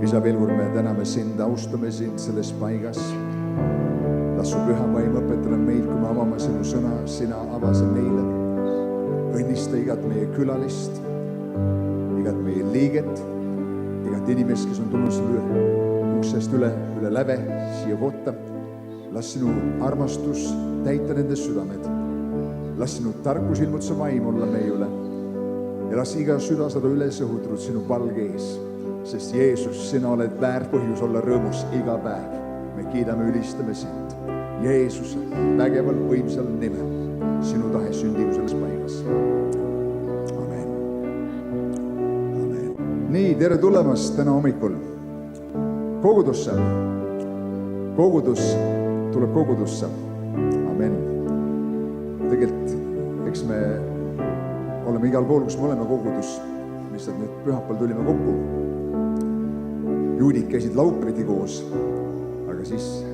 Isa, veel kord me täname sind, austame sind selles paigas. Las su püha vaim õpetada meid, kui me avame sinu sõna, sina avase meile. Õnnista igat meie külalist, igat meie liiget, igat inimest, kes on tulnud sulle uksest üle läve siia kotta. Las sinu armastus täita nende südamed. Las sinu tarkus ilmutse vaim olla meie üle. Ja las iga süda saada üles õhutatud sinu palge ees. Sest Jeesus, sina oled väärt põhjus olla rõõmus iga päev. Me kiidame, ülistame sind. Jeesuse vägeval võimsal nimel. Sinu tahe sündigu selles paigas. Amen. Amen. Nii, tere tulemast täna hommikul kogudusse. Kogudus tuleb kogudusse. Amen. Tegelikult, eks me oleme igal pool, kus me oleme kogudus. Lihtsalt nüüd pühapäeval tulime kokku. Juudid käisid laupäeviti koos, aga siis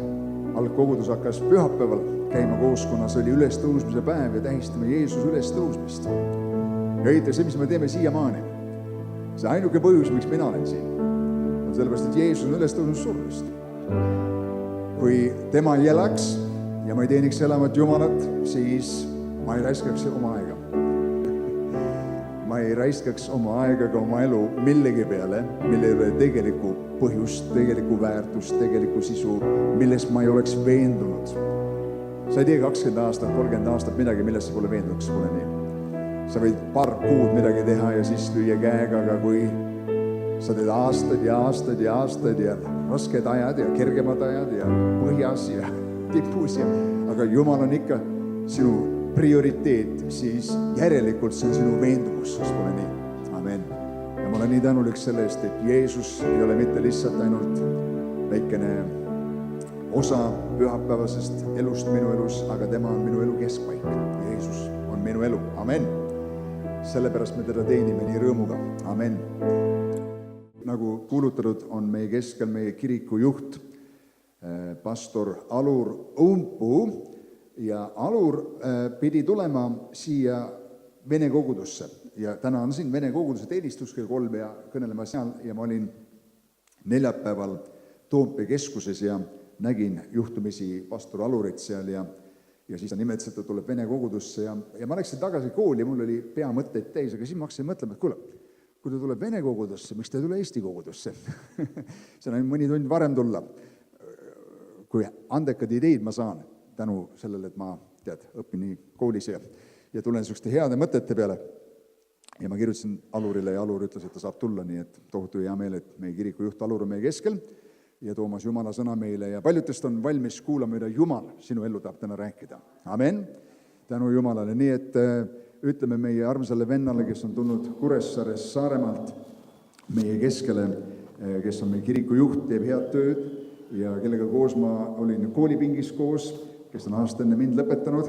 algkogudus hakkas pühapäeval käima koos, kuna see oli ülestõusmise päev ja tähistame Jeesus ülestõusmist. Ja õieti see, mis me teeme siiamaani, see ainuke põhjus, miks mina olen siin, on sellepärast, et Jeesus on ülestõusnud surmist. Kui tema ei elaks ja ma ei teeniks elamat Jumalat, siis ma ei raiskaks oma aega. Ma ei raiskaks oma aega ka oma elu millegi peale, mille ei ole tegelikku põhjust, tegelikku väärtust, tegelikku sisu, milles ma ei oleks veendunud. Sa ei tee 20 aastat, 30 aastat midagi, milles sa pole veendunud, kas pole nii. Sa võid paar kuud midagi teha ja siis lüüa käega, aga kui sa teed aastaid ja aastaid ja aastaid ja rasked ajad ja kergemad ajad ja põhjas ja tipus, aga Jumal on ikka sinu prioriteet, siis järelikult see on sinu veendumus, kas pole nii. Amen. Ja ma olen nii tänulik selle eest, et Jeesus ei ole mitte lihtsalt ainult väikene osa pühapäevasest elust minu elus, aga tema on minu elu keskpaik. Jeesus on minu elu. Amen. Sellepärast me teda teenime nii rõõmuga. Amen. Nagu kuulutatud on meie keskel meie kiriku juht, pastor Alur Uumpu. Ja Alur pidi tulema siia Vene kogudusse ja täna on siin Vene koguduse teenistus kell 3 ja kõnelema seal ja ma olin neljapäeval Toompea keskuses ja nägin juhtumisi pastor Alurit seal ja siis ta nimetas, et ta tuleb Vene kogudusse ja ma läksin tagasi kooli ja mul oli pea mõtteid täis, aga siis ma hakkasin mõtlema, et kuule, kui ta tuleb Vene kogudusse, miks ta ei tule Eesti kogudusse? See on mõni tund varem tulla. Kui andekad ideid ma saan tänu sellele, et ma õpin nii koolis ja tulen selliseste heade mõtete peale. Ja ma kirjutasin Alurile ja Alur ütles, et ta saab tulla, nii et tohutu hea meel, et meie kiriku juht Alur on meie keskel ja toomas Jumala sõna meile ja paljudest on valmis kuulama, mida Jumal sinu ellu tahab täna rääkida. Amen. Tänu Jumalale. Nii et ütleme meie armsale vennale, kes on tulnud Kuressaares Saaremaalt meie keskele, kes on meie kiriku juht, teeb head tööd ja kellega koos ma olin koolipingis koos, kes on aasta enne mind lõpetanud,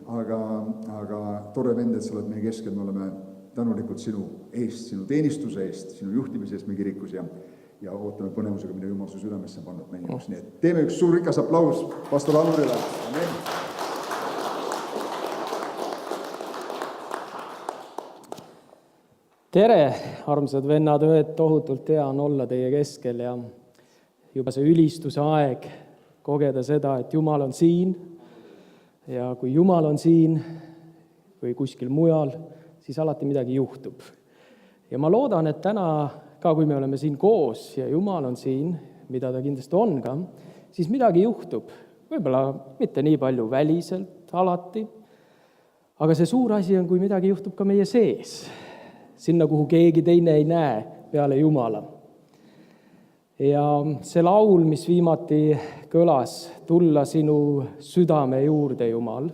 aga tore vend, et sa oled meie keskel, me oleme tänulikud sinu eest, sinu teenistuse eest, sinu juhtimise eest meie kirikus ja ootame põnevusega, mida Jumal su südamesse on pannud meie jaoks. Nii et teeme üks suur rikas aplaus pastor Alurile. Amen. Tere, armsad vennad, õed, tohutult hea on olla teie keskel ja juba see ülistuse aeg kogeda seda, et Jumal on siin ja kui Jumal on siin või kuskil mujal, siis alati midagi juhtub. Ja ma loodan, et täna, ka kui me oleme siin koos ja Jumal on siin, mida ta kindlasti on ka, siis midagi juhtub. Võib-olla mitte nii palju väliselt alati, aga see suur asi on, kui midagi juhtub ka meie sees, sinna, kuhu keegi teine ei näe peale Jumala. Ja see laul, mis viimati kõlas, tulla sinu südame juurde, Jumal.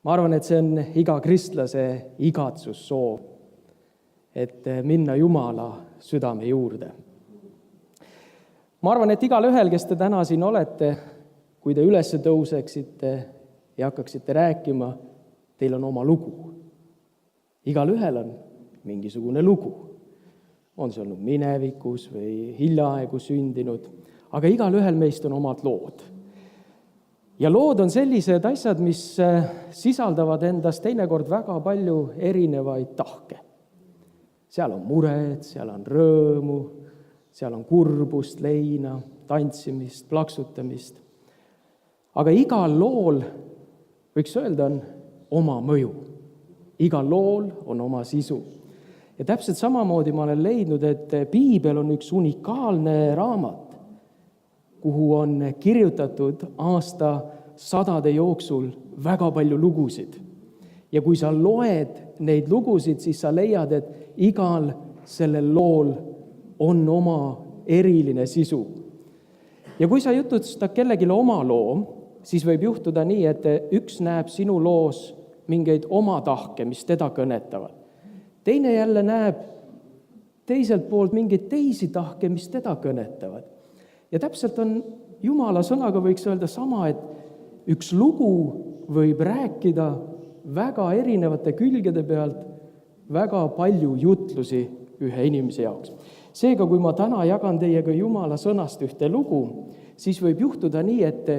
Ma arvan, et see on iga kristlase igatsussoov, et minna Jumala südame juurde. Ma arvan, et igal ühel, kes te täna siin olete, kui te üles tõuseksite ja hakkaksite rääkima, teil on oma lugu. Igal ühel on mingisugune lugu. On see olnud minevikus või hiljaaegu sündinud, aga igal ühel meist on omad lood. Ja lood on sellised asjad, mis sisaldavad endas teinekord väga palju erinevaid tahke. Seal on mured, seal on rõõmu, seal on kurbust, leina, tantsimist, plaksutamist. Aga igal lool, võiks öelda, on oma mõju. Igal lool on oma sisu. Ja täpselt samamoodi ma olen leidnud, et piibel on üks unikaalne raamat, kuhu on kirjutatud aastasadade jooksul väga palju lugusid. Ja kui sa loed neid lugusid, siis sa leiad, et igal sellel lool on oma eriline sisu. Ja kui sa jutustad kellelegi oma loo, siis võib juhtuda nii, et üks näeb sinu loos mingeid oma tahke, mis teda kõnetavad. Teine jälle näeb teiselt poolt mingeid teisi tahke, mis teda kõnetavad. Ja täpselt on Jumala sõnaga võiks öelda sama, et üks lugu võib rääkida väga erinevate külgede pealt väga palju jutlusi ühe inimese jaoks. Seega, kui ma täna jagan teiega Jumala sõnast ühte lugu, siis võib juhtuda nii, et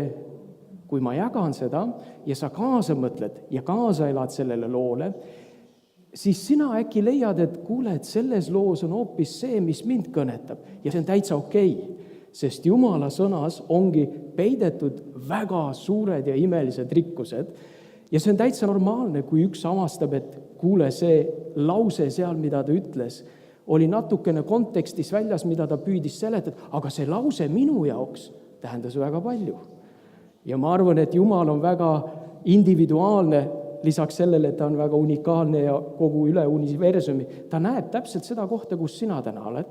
kui ma jagan seda ja sa kaasa mõtled ja kaasa elad sellele loole, siis sina äkki leiad, et kuule, et selles loos on hoopis see, mis mind kõnetab. Ja see on täitsa okei, sest Jumala sõnas ongi peidetud väga suured ja imelised rikkused. Ja see on täitsa normaalne, kui üks avastab, et kuule, see lause seal, mida ta ütles, oli natukene kontekstis väljas, mida ta püüdis seletada, aga see lause minu jaoks tähendas väga palju. Ja ma arvan, et Jumal on väga individuaalne, lisaks sellele, et ta on väga unikaalne ja kogu üle universumi. Ta näeb täpselt seda kohta, kus sina täna oled.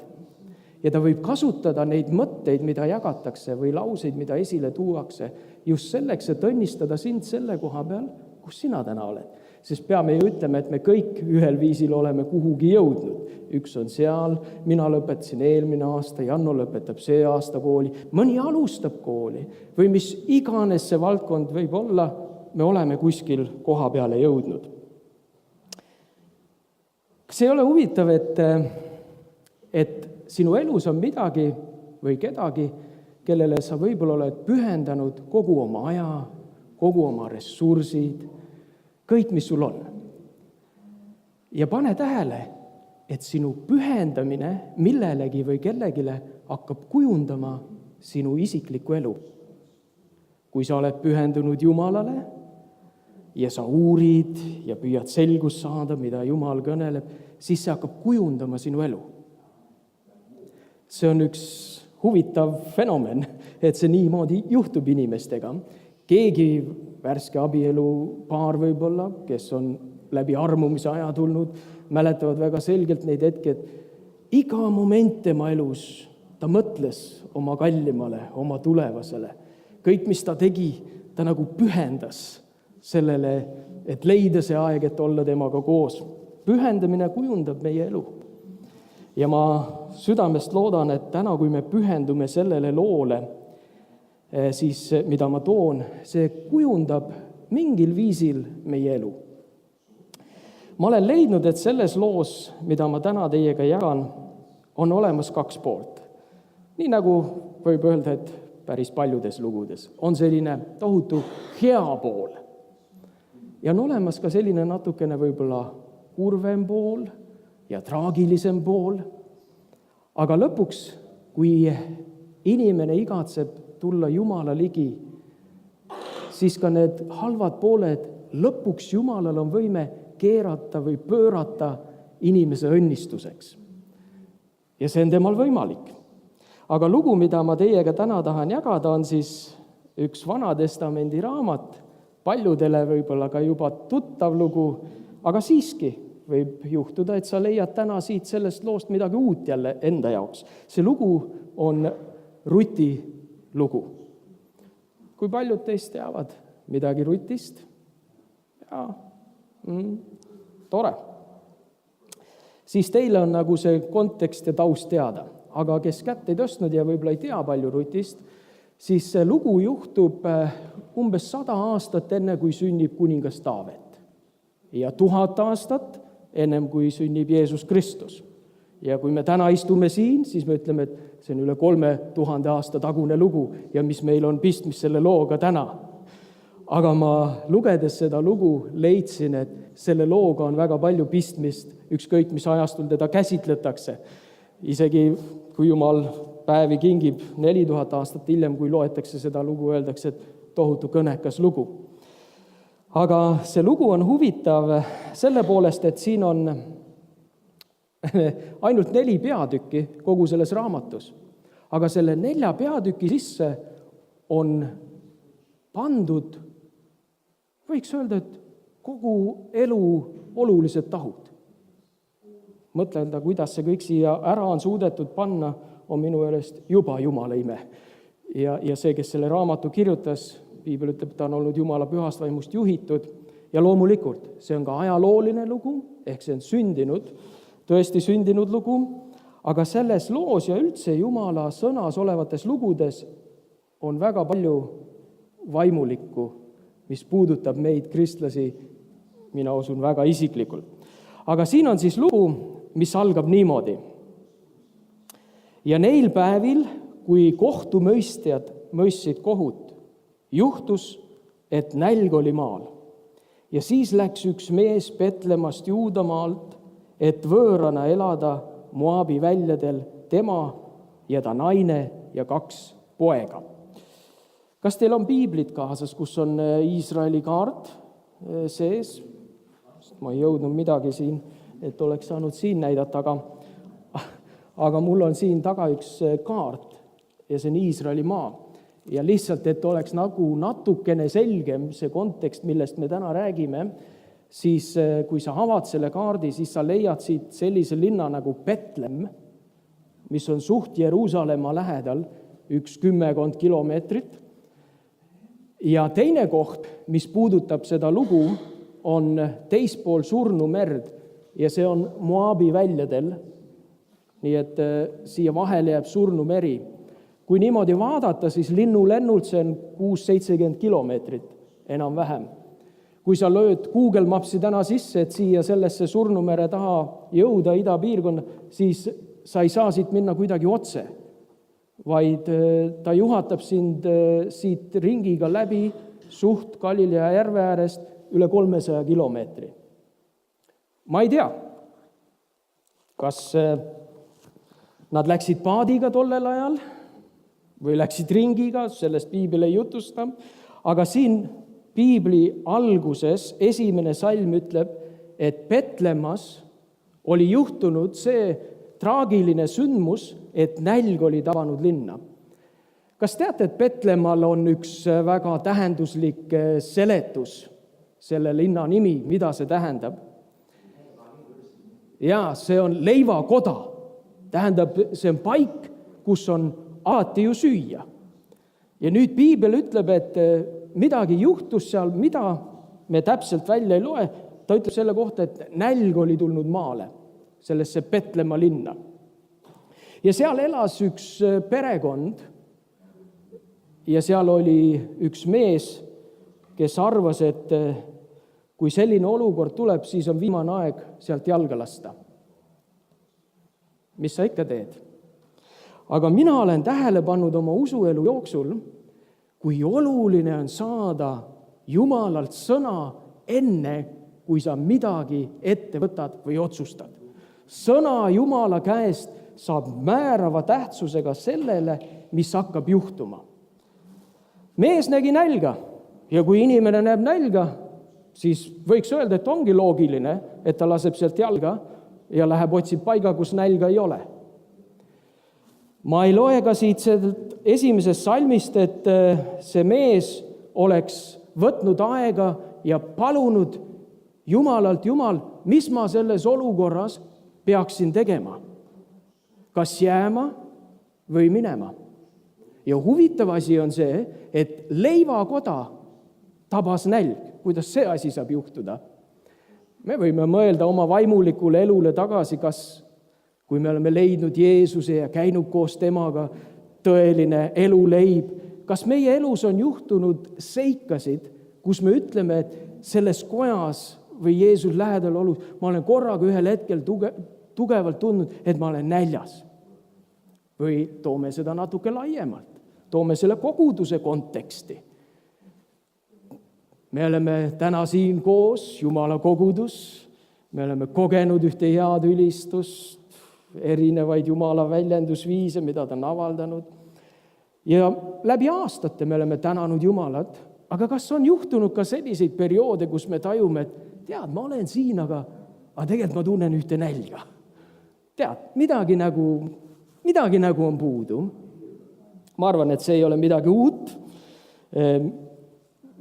Ja ta võib kasutada neid mõtteid, mida jagatakse või lauseid, mida esile tuuakse, just selleks, et õnnistada sind selle koha peal, kus sina täna oled. Sest peame ju ütlema, et me kõik ühel viisil oleme kuhugi jõudnud. Üks on seal, mina lõpetasin eelmine aasta, Janno lõpetab see aasta kooli, mõni alustab kooli või mis iganes see valdkond võib olla, me oleme kuskil koha peale jõudnud. Kas ei ole huvitav, et sinu elus on midagi või kedagi, kellele sa võib-olla oled pühendanud kogu oma aja, kogu oma ressursid, kõik, mis sul on. Ja pane tähele, et sinu pühendamine millelegi või kellegile hakkab kujundama sinu isiklikku elu. Kui sa oled pühendunud Jumalale ja sa uurid ja püüad selgust saada, mida Jumal kõneleb, siis see hakkab kujundama sinu elu. See on üks huvitav fenomen, et see niimoodi juhtub inimestega. Keegi värske abielu paar võib-olla, kes on läbi armumise aja tulnud, mäletavad väga selgelt neid hetki, et iga moment tema elus ta mõtles oma kallimale, oma tulevasele. Kõik, mis ta tegi, ta nagu pühendas sellele, et leida see aeg, et olla temaga koos. Pühendamine kujundab meie elu. Ja ma südamest loodan, et täna, kui me pühendume sellele loole, siis mida ma toon, see kujundab mingil viisil meie elu. Ma olen leidnud, et selles loos, mida ma täna teiega jagan, on olemas kaks poolt. Nii nagu võib öelda, et päris paljudes lugudes on selline tohutu hea pool. Ja on olemas ka selline natukene võib-olla kurvem pool ja traagilisem pool. Aga lõpuks, kui inimene igatseb tulla Jumala ligi, siis ka need halvad pooled lõpuks Jumalal on võime keerata või pöörata inimese õnnistuseks. Ja see on temal võimalik. Aga lugu, mida ma teiega täna tahan jagada, on siis üks Vana Testamendi raamat, paljudele võib-olla ka juba tuttav lugu, aga siiski võib juhtuda, et sa leiad täna siit sellest loost midagi uut jälle enda jaoks. See lugu on Ruti lugu. Kui paljud teist teavad midagi Rutist? Jaa, tore. Siis teile on nagu see kontekst ja taust teada. Aga kes kätt ei tõstnud ja võib-olla ei tea palju Rutist, siis see lugu juhtub umbes 100 aastat enne, kui sünnib kuningas Taavet. Ja 1000 aastat ennem, kui sünnib Jeesus Kristus. Ja kui me täna istume siin, siis me ütleme, et see on üle 3000 aasta tagune lugu ja mis meil on pistmis selle looga täna. Aga ma lugedes seda lugu leidsin, et selle looga on väga palju pistmist, ükskõik mis ajastul teda käsitletakse. Isegi kui Jumal päevi kingib 4000 aastat hiljem, kui loetakse seda lugu, öeldakse, et tohutu kõnekas lugu. Aga see lugu on huvitav selle poolest, et siin on ainult 4 peatükki kogu selles raamatus. Aga selle 4 peatüki sisse on pandud, võiks öelda, et kogu elu olulised tahud. Mõtleda, kuidas see kõik siia ära on suudetud panna, on minu meelest juba Jumala ime. Ja see, kes selle raamatu kirjutas, Piibel ütleb, ta on olnud Jumala pühast vaimust juhitud. Ja loomulikult, see on ka ajalooline lugu, ehk see on tõesti sündinud lugu, aga selles loos ja üldse Jumala sõnas olevates lugudes on väga palju vaimulikku, mis puudutab meid kristlasi, mina usun väga isiklikult. Aga siin on siis lugu, mis algab niimoodi. Ja neil päevil, kui kohtumõistjad mõistsid kohut, juhtus, et nälg oli maal. Ja siis läks üks mees Betlemmast Juudamaalt, et võõrana elada Moabi väljadel, tema ja ta naine ja 2 poega. Kas teil on piiblit kaasas, kus on Iisraeli kaart sees? Ma ei jõudnud midagi siin, et oleks saanud siin näidata, aga mul on siin taga üks kaart ja see on Iisraeli maa. Ja lihtsalt, et oleks nagu natukene selgem see kontekst, millest me täna räägime, siis kui sa avad selle kaardi, siis sa leiad siit sellise linna nagu Betlemm, mis on suht Jeruusalemma lähedal, 10 kilomeetrit. Ja teine koht, mis puudutab seda lugu, on teispool Surnumerd ja see on Moabi väljadel, nii et siia vahele jääb Surnumeri. Kui niimoodi vaadata, siis linnulennult see on 6-70 kilomeetrit, enam vähem. Kui sa lööd Google Mapsi täna sisse, et siia sellesse Surnumere taha jõuda idapiirkonna, siis sa ei saa siit minna kuidagi otse, vaid ta juhatab sind siit ringiga läbi suht Galilea järve äärest üle 300 kilomeetri. Ma ei tea, kas nad läksid paadiga tollel ajal või läksid ringiga, sellest Piibel ei jutusta, aga siin Piibli alguses 1. salm ütleb, et Betlemmas oli juhtunud see traagiline sündmus, et nälg oli tabanud linna. Kas teate, et Betlemmal on üks väga tähenduslik seletus, selle linna nimi, mida see tähendab? Ja see on leivakoda. Tähendab, see on paik, kus on alati ju süüa. Ja nüüd Piibel ütleb, et midagi juhtus seal, mida me täpselt välja ei loe. Ta ütleb selle kohta, et nälg oli tulnud maale, sellesse Betlemma linna. Ja seal elas üks perekond ja seal oli üks mees, kes arvas, et kui selline olukord tuleb, siis on viimane aeg sealt jalga lasta. Mis sa ikka teed? Aga mina olen tähele pannud oma usuelu jooksul, kui oluline on saada Jumalalt sõna enne, kui sa midagi ette võtad või otsustad. Sõna Jumala käest saab määrava tähtsusega sellele, mis hakkab juhtuma. Mees nägi nälga ja kui inimene näeb nälga, siis võiks öelda, et ongi loogiline, et ta laseb sealt jalga ja läheb otsib paiga, kus nälga ei ole. Ma ei loe ka siit 1. salmist, et see mees oleks võtnud aega ja palunud Jumalalt, Jumal, mis ma selles olukorras peaksin tegema? Kas jääma või minema? Ja huvitav asi on see, et leivakoda tabas nälg. Kuidas see asi saab juhtuda? Me võime mõelda oma vaimulikule elule tagasi, kas kui me oleme leidnud Jeesuse ja käinud koos temaga tõeline eluleib, kas meie elus on juhtunud seikasid, kus me ütleme, et selles kojas või Jeesus lähedal olus, ma olen korraga ühel hetkel tugevalt tundnud, et ma olen näljas. Või toome seda natuke laiemalt, toome selle koguduse konteksti. Me oleme täna siin koos, Jumala kogudus, me oleme kogenud ühte head ülistust, erinevaid Jumala väljendusviise, mida ta on avaldanud. Ja läbi aastate me oleme tänanud Jumalat, aga kas on juhtunud ka selliseid perioode, kus me tajume, et tead, ma olen siin, aga tegelikult ma tunnen ühte nälga. Tead, midagi nagu on puudu. Ma arvan, et see ei ole midagi uut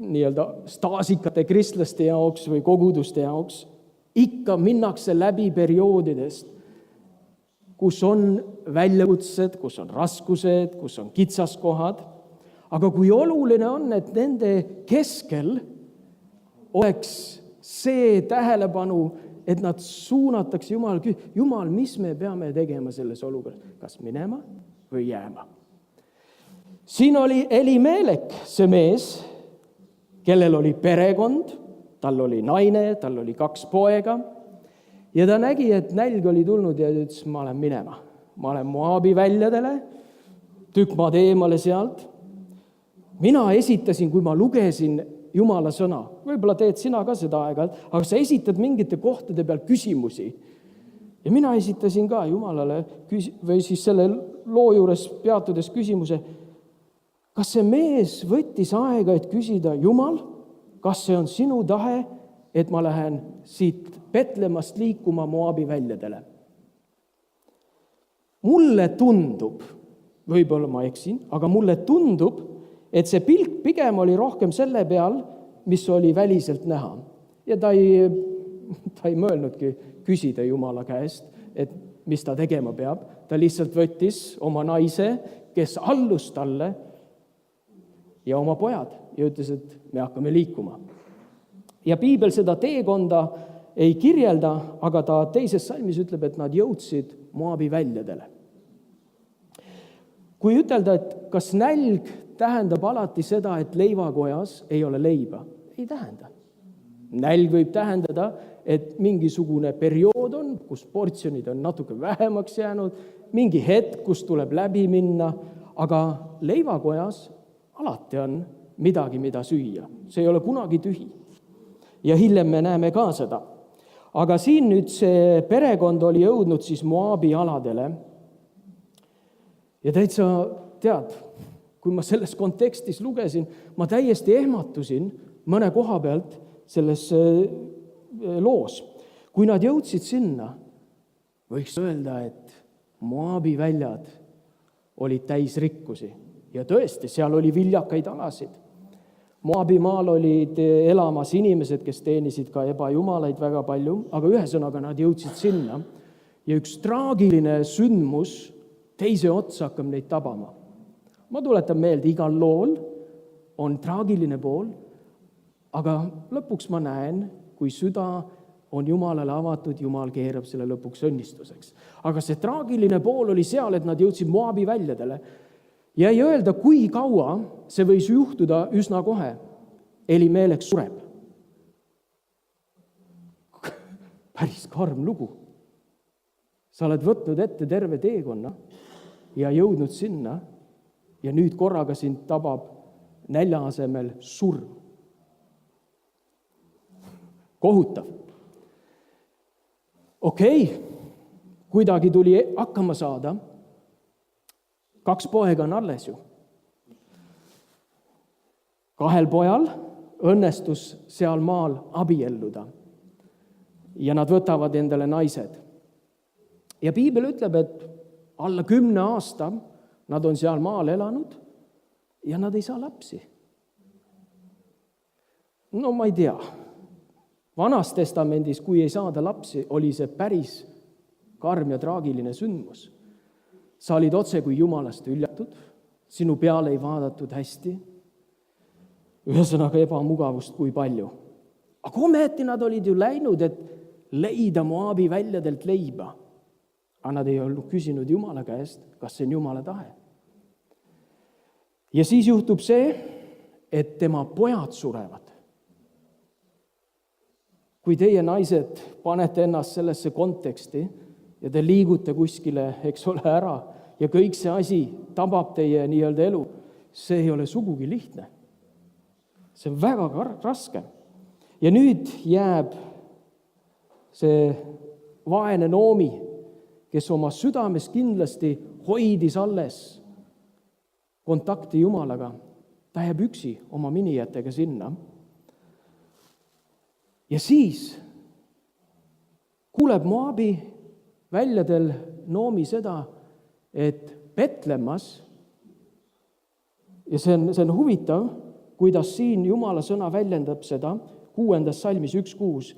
nii-öelda staasikate kristlaste jaoks või koguduste jaoks. Ikka minnakse läbi perioodidest, kus on väljakutsed, kus on raskused, kus on kitsaskohad. Aga kui oluline on, et nende keskel oleks see tähelepanu, et nad suunatakse Jumal, mis me peame tegema selles olukorras? Kas minema või jääma? Siin oli Elimelek, see mees, kellel oli perekond, tal oli naine, tal oli 2 poega ja ta nägi, et nälg oli tulnud ja ütles, ma olen minema. Ma olen Moabi väljadele, tükk maad eemale sealt. Mina esitasin, kui ma lugesin Jumala sõna, võib-olla teed sina ka seda aeg-ajalt, aga sa esitad mingite kohtade peal küsimusi. Ja mina esitasin ka Jumalale või siis selle loo juures peatudes küsimuse, kas see mees võttis aega, et küsida, Jumal, kas see on sinu tahe, et ma lähen siit Betlemmast liikuma Moabi väljadele? Mulle tundub, võib-olla ma eksin, aga mulle tundub, et see pilk pigem oli rohkem selle peal, mis oli väliselt näha. Ja ta ei mõelnudki küsida Jumala käest, et mis ta tegema peab. Ta lihtsalt võttis oma naise, kes allus talle, ja oma pojad ja ütles, et me hakkame liikuma. Ja piibel seda teekonda ei kirjelda, aga ta teises salmis ütleb, et nad jõudsid Moabi väljadele. Kui ütelda, et kas nälg tähendab alati seda, et leivakojas ei ole leiba? Ei tähenda. Nälg võib tähendada, et mingisugune periood on, kus portsjonid on natuke vähemaks jäänud, mingi hetk, kus tuleb läbi minna, aga leivakojas alati on midagi, mida süüa. See ei ole kunagi tühi. Ja hiljem me näeme ka seda. Aga siin nüüd see perekond oli jõudnud siis Moabi aladele. Ja täitsa tead, kui ma selles kontekstis lugesin, ma täiesti ehmatusin mõne koha pealt selles loos. Kui nad jõudsid sinna, võiks öelda, et Moabi väljad olid täis rikkusi. Ja tõesti, seal oli viljakaid alasid. Moabi maal olid elamas inimesed, kes teenisid ka ebajumalaid väga palju, aga ühesõnaga nad jõudsid sinna ja üks traagiline sündmus teise otsa hakkab neid tabama. Ma tuletan meelde, igal lool on traagiline pool, aga lõpuks ma näen, kui süda on Jumalale avatud, Jumal keerab selle lõpuks õnnistuseks. Aga see traagiline pool oli seal, et nad jõudsid Moabi väljadele. Ja ei öelda, kui kaua see võis juhtuda üsna kohe. Elimelek sureb. Päris karm lugu. Sa oled võtnud ette terve teekonna ja jõudnud sinna ja nüüd korraga sind tabab nälja asemel surm. Kohutav. Okei, kuidagi tuli hakkama saada. 2 poega on alles ju. 2 pojal õnnestus seal maal abielluda ja nad võtavad endale naised. Ja piibel ütleb, et alla 10 aasta nad on seal maal elanud ja nad ei saa lapsi. No ma ei tea. Vanas testamendis, kui ei saada lapsi, oli see päris karm ja traagiline sündmus. Sa olid otse kui Jumalast üljatud, sinu peale ei vaadatud hästi, ühesõnaga ebamugavust kui palju. Aga ometi nad olid ju läinud, et leida Moabi väljadelt leiba. Aga nad ei olnud küsinud Jumala käest, kas see on Jumala tahe. Ja siis juhtub see, et tema pojad surevad. Kui teie naised panete ennast sellesse konteksti, ja te liigute kuskile, eks ole, ära, ja kõik see asi tabab teie nii-öelda elu, see ei ole sugugi lihtne. See on väga raske. Ja nüüd jääb see vaene Noomi kes oma südames kindlasti hoidis alles kontakti Jumalaga, ta jääb üksi oma minijatega sinna. Ja siis kuuleb Moabi väljadel Noomi seda, et Petlemmas, ja see on huvitav, kuidas siin Jumala sõna väljendab seda, 6. salmis 1:6.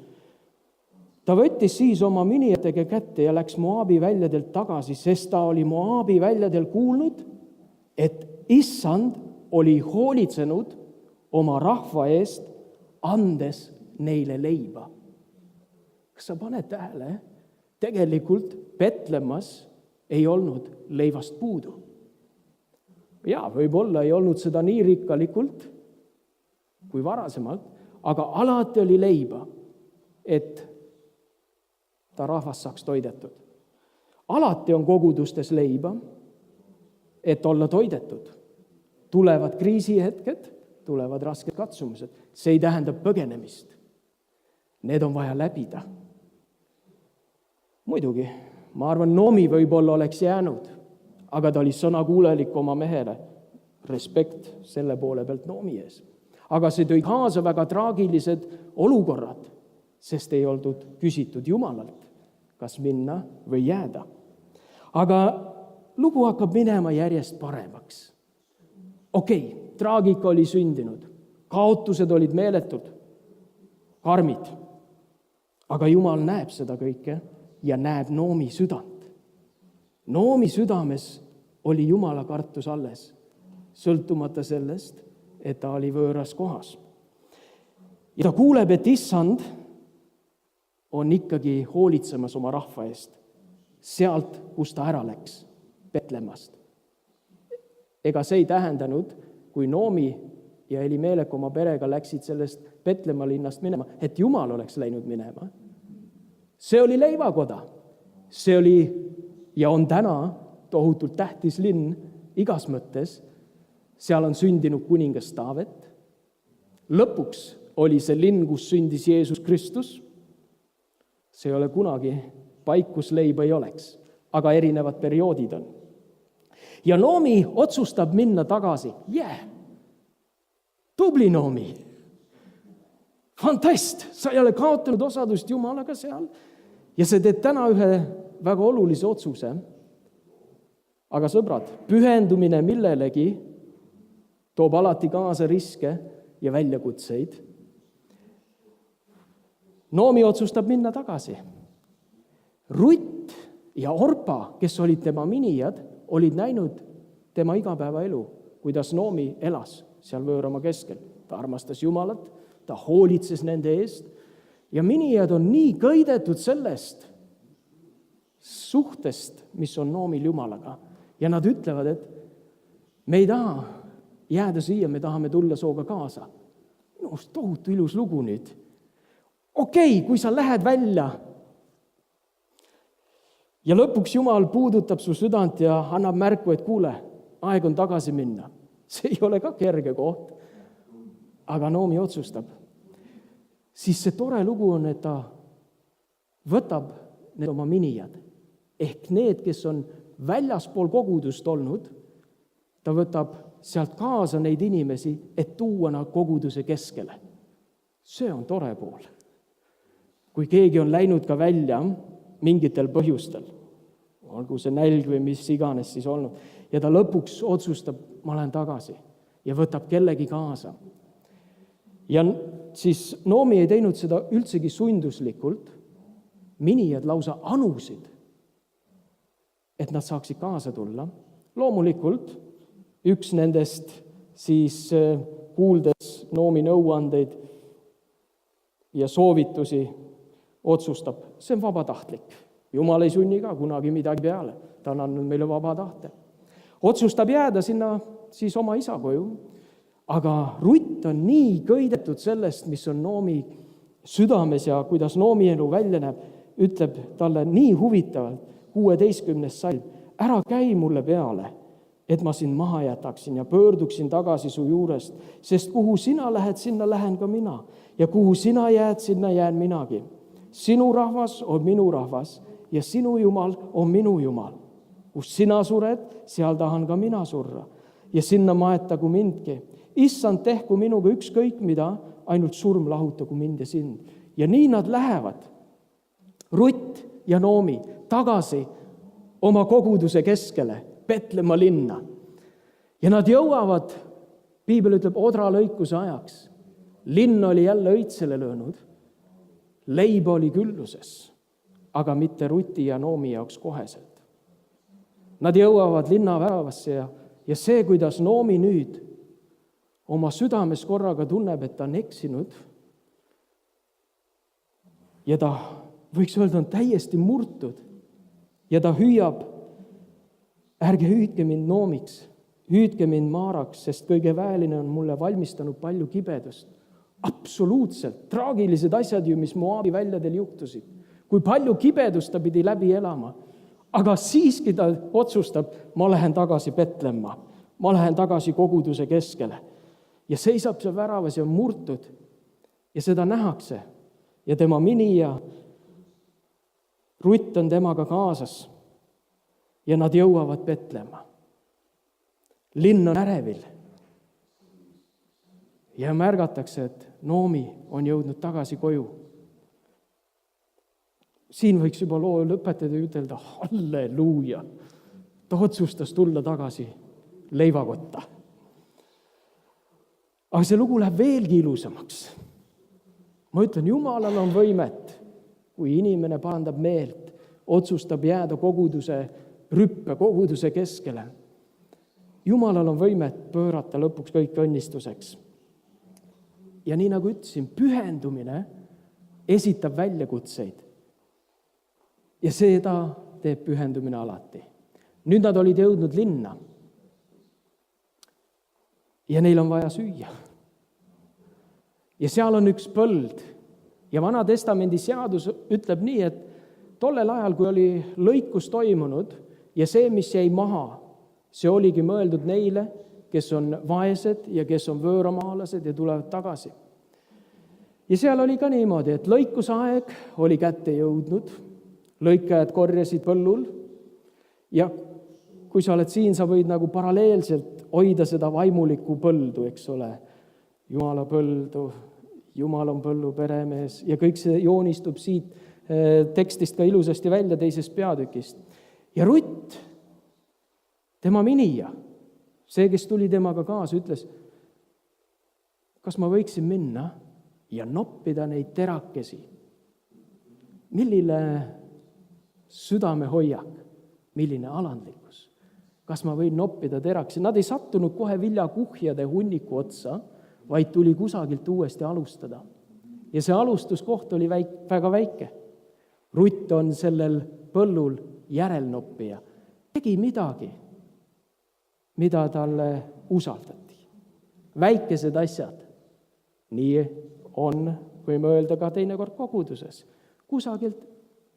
Ta võttis siis oma minijatega kätte ja läks Moabi väljadelt tagasi, sest ta oli Moabi väljadel kuulnud, et Issand oli hoolitsenud oma rahva eest, andes neile leiba. Kas sa paned tähele? Tegelikult Petlemmas ei olnud leivast puudu. Jaa, võib-olla ei olnud seda nii rikkalikult kui varasemalt, aga alati oli leiba, et ta rahvas saaks toidetud. Alati on kogudustes leiba, et olla toidetud. Tulevad kriisihetked, tulevad rasked katsumused. See ei tähenda põgenemist. Need on vaja läbida. Muidugi, ma arvan, Noomi võib-olla oleks jäänud, aga ta oli sõnakuulelik oma mehele. Respekt selle poole pealt Noomi ees. Aga see tõi kaasa väga traagilised olukorrad, sest ei oldud küsitud Jumalalt, kas minna või jääda. Aga lugu hakkab minema järjest paremaks. Okei, traagika oli sündinud, kaotused olid meeletud, karmid. Aga Jumal näeb seda kõike ja näeb Noomi südant. Noomi südames oli Jumala kartus alles, sõltumata sellest, et ta oli võõras kohas. Ja ta kuuleb, et Issand on ikkagi hoolitsemas oma rahva eest, sealt, kus ta ära läks, Petlemmast. Ega see ei tähendanud, kui Noomi ja Elimelek oma perega läksid sellest Petlemma linnast minema, et Jumal oleks läinud minema. See oli leivakoda. See oli ja on täna tohutult tähtis linn igas mõttes. Seal on sündinud kuningas Taavet. Lõpuks oli see linn, kus sündis Jeesus Kristus. See ei ole kunagi paik, kus leiba ei oleks, aga erinevad perioodid on. Ja Noomi otsustab minna tagasi. Tubli Noomi. Fantast, sa ei ole kaotanud osadust Jumalaga seal ja sa teed täna ühe väga olulise otsuse. Aga sõbrad, pühendumine millelegi toob alati kaasa riske ja väljakutseid. Noomi otsustab minna tagasi. Rutt ja Orpa, kes olid tema minijad, olid näinud tema igapäevaelu, kuidas Noomi elas seal võõrama keskel. Ta armastas Jumalat, ta hoolitses nende eest ja minijad on nii kõidetud sellest suhtest, mis on Noomil Jumalaga. Ja nad ütlevad, et me ei taha jääda siia, me tahame tulla sooga kaasa. Tohutu ilus lugu nüüd. Okei, kui sa lähed välja ja lõpuks Jumal puudutab su südant ja annab märku, et kuule, aeg on tagasi minna. See ei ole ka kerge koht, aga Noomi otsustab. Siis see tore lugu on, et ta võtab need oma minijad, ehk need, kes on väljaspool kogudust olnud, ta võtab sealt kaasa neid inimesi, et tuua nad koguduse keskele. See on tore pool. Kui keegi on läinud ka välja mingitel põhjustel, olgu see nälg või mis iganes siis olnud, ja ta lõpuks otsustab, ma lähen tagasi ja võtab kellegi kaasa. Ja siis Noomi ei teinud seda üldsegi sunduslikult, minijad lausa anusid, et nad saaksid kaasa tulla. Loomulikult üks nendest siis kuuldes Noomi nõuandeid ja soovitusi otsustab, see on vabatahtlik. Jumal ei sunni ka kunagi midagi peale, ta on andnud meile vaba tahte. Otsustab jääda sinna siis oma isa koju, aga Rutt on nii kõidetud sellest, mis on Noomi südames ja kuidas Noomi elu välja näeb, ütleb talle nii huvitavalt, 16. salm, ära käi mulle peale, et ma sind maha jätaksin ja pöörduksin tagasi su juurest, sest kuhu sina lähed, sinna lähen ka mina ja kuhu sina jääd, sinna jään minagi. Sinu rahvas on minu rahvas ja sinu Jumal on minu Jumal. Kus sina sured, seal tahan ka mina surra ja sinna maetagu mindki. Issand, tehku minuga ükskõik mida, ainult surm lahutagu mind ja sind. Ja nii nad lähevad, Rutt ja Noomi, tagasi oma koguduse keskele, Petlemma linna. Ja nad jõuavad, piibel ütleb, odralõikuse ajaks. Linn oli jälle õitsele löönud, leib oli külluses, aga mitte Ruti ja Noomi jaoks koheselt. Nad jõuavad linna väravasse ja see, kuidas Noomi nüüd oma südames korraga tunneb, et ta on eksinud ja ta, võiks öelda, on täiesti murtud ja ta hüüab, ärge hüüdke mind Noomiks, hüüdke mind Maaraks, sest kõige väeline on mulle valmistanud palju kibedust. Absoluutselt, traagilised asjad ju, mis Moabi väljadel juhtusid. Kui palju kibedust ta pidi läbi elama, aga siiski ta otsustab, ma lähen tagasi Petlemma, ma lähen tagasi koguduse keskele. Ja seisab see väravas ja on murtud ja seda nähakse. Ja tema mini ja Rutt on temaga kaasas ja nad jõuavad Petlemma. Linn on ärevil ja märgatakse, et Noomi on jõudnud tagasi koju. Siin võiks juba loo lõpetada ja ütelda, halleluuja, ta otsustas tulla tagasi leivakotta. Aga see lugu läheb veelgi ilusamaks. Ma ütlen, Jumalal on võimet, kui inimene parandab meelt, otsustab jääda koguduse rüppe, koguduse keskele. Jumalal on võimet pöörata lõpuks kõik õnnistuseks. Ja nii nagu ütlesin, pühendumine esitab väljakutseid. Ja seda teeb pühendumine alati. Nüüd nad olid jõudnud linna. Ja neil on vaja süüa. Ja seal on üks põld. Ja Vana Testamendi seadus ütleb nii, et tollel ajal, kui oli lõikus toimunud ja see, mis jäi maha, see oligi mõeldud neile, kes on vaesed ja kes on võõramaalased ja tulevad tagasi. Ja seal oli ka niimoodi, et lõikusaeg oli kätte jõudnud, lõikajad korjasid põllul ja kui sa oled siin, sa võid nagu paralleelselt hoida seda vaimulikku põldu, eks ole, Jumala põldu, Jumal on põllu peremees ja kõik see joonistub siit tekstist ka ilusasti välja teisest peatükist. Ja Rutt, tema minija, see, kes tuli temaga kaasa, ütles, kas ma võiksin minna ja noppida neid terakesi? Milline südamehoiak, milline alandlikkus? Kas ma võin noppida terakesi? Nad ei sattunud kohe viljakuhjade hunniku otsa, vaid tuli kusagilt uuesti alustada. Ja see alustuskoht oli väga väike. Rutt on sellel põllul järelnoppija. Tegi midagi, mida talle usaldati. Väikesed asjad. Nii on, võime öelda ka teinekord koguduses. Kusagilt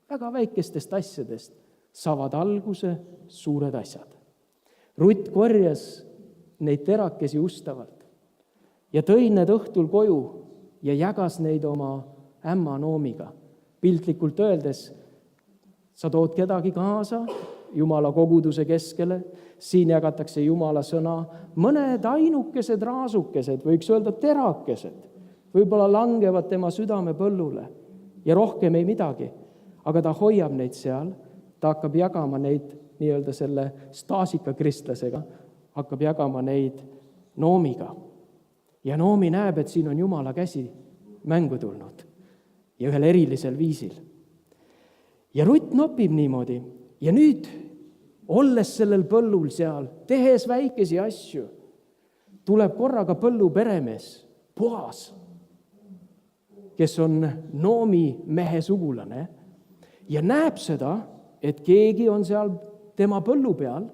väga väikestest asjadest saavad alguse suured asjad. Rutt korjas neid terakesi ustavalt ja tõi need õhtul koju ja jagas neid oma ämma Noomiga. Piltlikult öeldes, sa tood kedagi kaasa Jumala koguduse keskele, siin jagatakse Jumala sõna, mõned ainukesed raasukesed, võiks öelda terakesed, võib-olla langevad tema südame põllule ja rohkem ei midagi, aga ta hoiab neid seal, ta hakkab jagama neid nii-öelda selle staasika kristlasega, hakkab jagama neid Noomiga. Ja Noomi näeb, et siin on Jumala käsi mängu tulnud ja ühel erilisel viisil. Ja Rutt nopib niimoodi ja nüüd, olles sellel põllul seal, tehes väikesi asju, tuleb korraga põllu peremees, Boas, kes on Noomi mehe sugulane ja näeb seda, et keegi on seal tema põllu peal,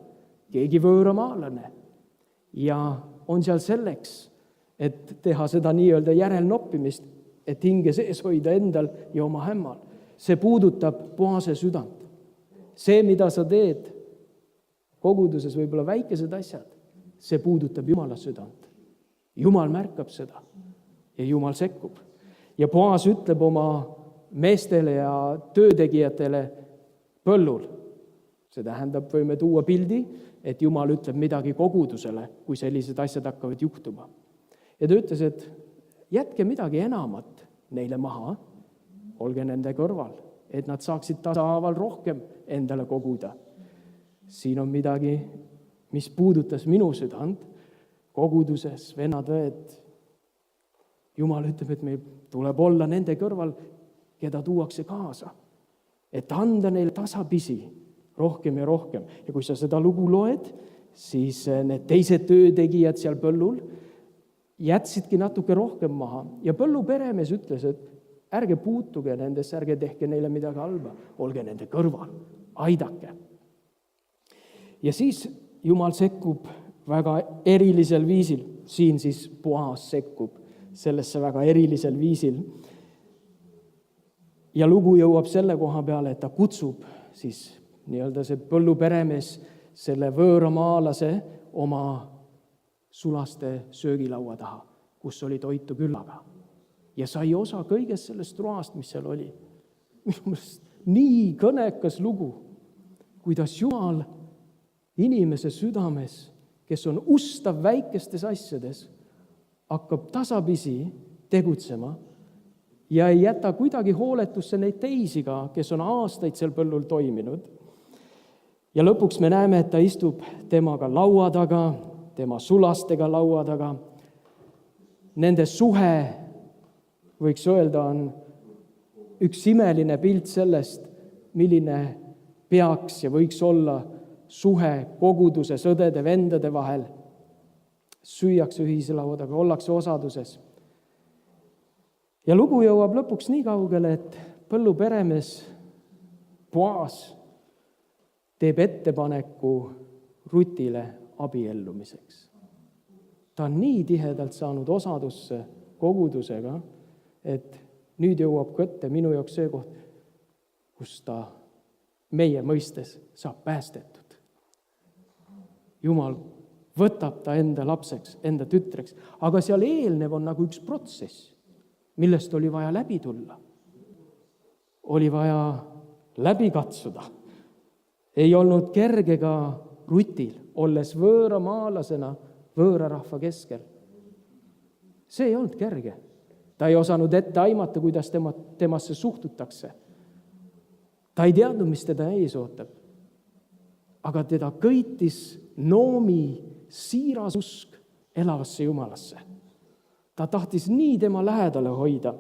keegi võõramaalane ja on seal selleks, et teha seda nii-öelda järelnoppimist, et hinge sees hoida endal ja oma hämmal. See puudutab Boase südant. See, mida sa teed koguduses, võib-olla väikesed asjad, see puudutab Jumala südant. Jumal märkab seda ja Jumal sekkub. Ja Boas ütleb oma meestele ja töötegijatele, põllul. See tähendab, võime tuua pildi, et Jumal ütleb midagi kogudusele, kui sellised asjad hakkavad juhtuma. Ja ta ütles, et jätke midagi enamat neile maha, olge nende kõrval, et nad saaksid tasahaaval rohkem endale koguda. Siin on midagi, mis puudutas minu südant koguduses, vennad-õed. Jumal ütleb, et meil tuleb olla nende kõrval, keda tuuakse kaasa, et anda neile tasapisi rohkem ja rohkem. Ja kui sa seda lugu loed, siis need teised töötegijad seal põllul jätsidki natuke rohkem maha. Ja põllu peremees ütles, et ärge puutuge nendesse, ärge tehke neile midagi halba, olge nende kõrval, aidake. Ja siis Jumal sekkub väga erilisel viisil. Siin siis Boaz sekkub sellesse väga erilisel viisil. Ja lugu jõuab selle koha peale, et ta kutsub siis nii-öelda see põlluperemees selle võõramaalase oma sulaste söögilaua taha, kus oli toitu küllaga. Ja sai osa kõigest sellest roast, mis seal oli. Minu meelest nii kõnekas lugu, kuidas Jumal inimese südames, kes on ustav väikestes asjades, hakkab tasapisi tegutsema ja ei jäta kuidagi hooletusse neid teisi ka, kes on aastaid seal põllul toiminud. Ja lõpuks me näeme, et ta istub temaga laua taga, tema sulastega laua taga. Nende suhe, võiks öelda, on üks imeline pilt sellest, milline peaks ja võiks olla suhe koguduse, sõdede, vendade vahel. Süüakse ühise laua taga, ollakse osaduses. Ja lugu jõuab lõpuks nii kaugele, et põlluperemees Boaz teeb ettepaneku Rutile abiellumiseks. Ta on nii tihedalt saanud osadusse kogudusega, et nüüd jõuab kätte minu jaoks see koht, kus ta meie mõistes saab päästetud. Jumal võtab ta enda lapseks, enda tütreks, aga seal eelnev on nagu üks protsess, millest oli vaja läbi tulla. Oli vaja läbi katsuda. Ei olnud kerge ka Rutil, olles võõramaalasena võõrarahva keskel. See ei olnud kerge. Ta ei osanud ette aimata, kuidas temasse suhtutakse. Ta ei teadnud, mis teda ees ootab. Aga teda kõitis Noomi siiras usk elavasse Jumalasse. Ta tahtis nii tema lähedale hoida.